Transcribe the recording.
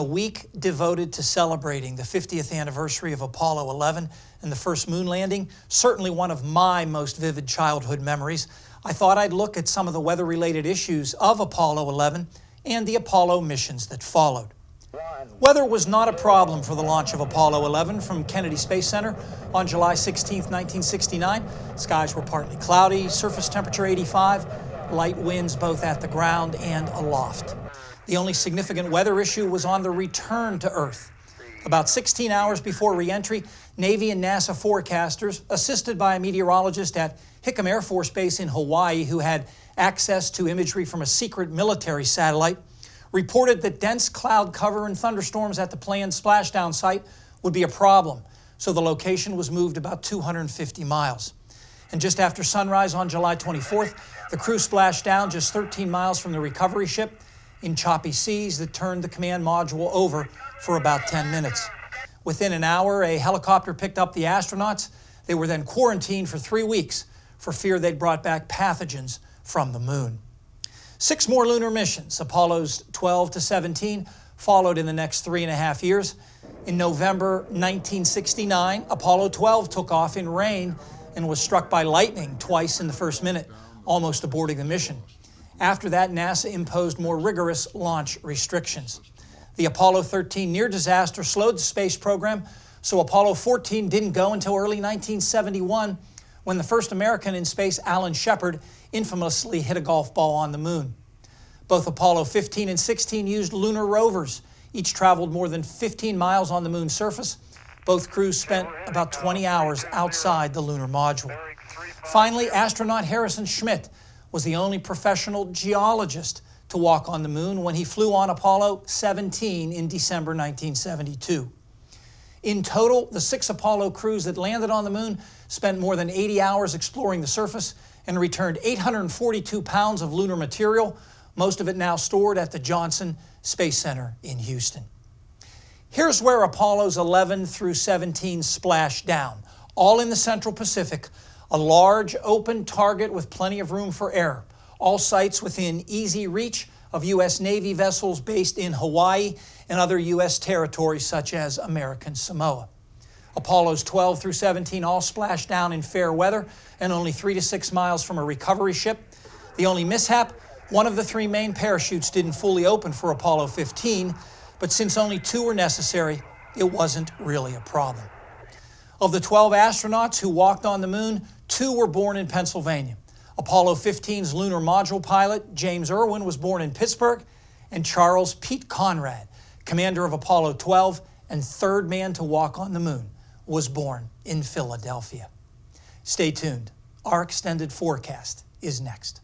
a week devoted to celebrating the 50th anniversary of Apollo 11 and the first moon landing, certainly one of my most vivid childhood memories, I thought I'd look at some of the weather-related issues of Apollo 11 and the Apollo missions that followed. Weather was not a problem for the launch of Apollo 11 from Kennedy Space Center on July 16, 1969. Skies were partly cloudy, surface temperature 85, light winds both at the ground and aloft. The only significant weather issue was on the return to Earth. About 16 hours before re-entry, Navy and NASA forecasters, assisted by a meteorologist at Hickam Air Force Base in Hawaii who had access to imagery from a secret military satellite, reported that dense cloud cover and thunderstorms at the planned splashdown site would be a problem, so the location was moved about 250 miles. And just after sunrise on July 24th, the crew splashed down just 13 miles from the recovery ship in choppy seas that turned the command module over for about 10 minutes. Within an hour, a helicopter picked up the astronauts. They were then quarantined for 3 weeks for fear they'd brought back pathogens from the moon. 6 more lunar missions, Apollos 12 to 17, followed in the next 3.5 years. In November 1969, Apollo 12 took off in rain and was struck by lightning twice in the first minute, almost aborting the mission. After that, NASA imposed more rigorous launch restrictions. The Apollo 13 near disaster slowed the space program, so Apollo 14 didn't go until early 1971, when the first American in space, Alan Shepard, infamously hit a golf ball on the moon. Both Apollo 15 and 16 used lunar rovers. Each traveled more than 15 miles on the moon's surface. Both crews spent about 20 hours outside the lunar module. Finally, astronaut Harrison Schmitt was the only professional geologist to walk on the moon when he flew on Apollo 17 in December 1972. In total, the 6 Apollo crews that landed on the moon spent more than 80 hours exploring the surface and returned 842 pounds of lunar material, most of it now stored at the Johnson Space Center in Houston. Here's where Apollos 11 through 17 splashed down, all in the Central Pacific, a large open target with plenty of room for error, all sites within easy reach of U.S. Navy vessels based in Hawaii and other U.S. territories such as American Samoa. Apollos 12 through 17 all splashed down in fair weather and only 3 to 6 miles from a recovery ship. The only mishap, one of the 3 main parachutes didn't fully open for Apollo 15, but since only 2 were necessary, it wasn't really a problem. Of the 12 astronauts who walked on the moon, 2 were born in Pennsylvania. Apollo 15's lunar module pilot, James Irwin, was born in Pittsburgh, and Charles Pete Conrad, commander of Apollo 12 and 3rd man to walk on the moon, was born in Philadelphia. Stay tuned. Our extended forecast is next.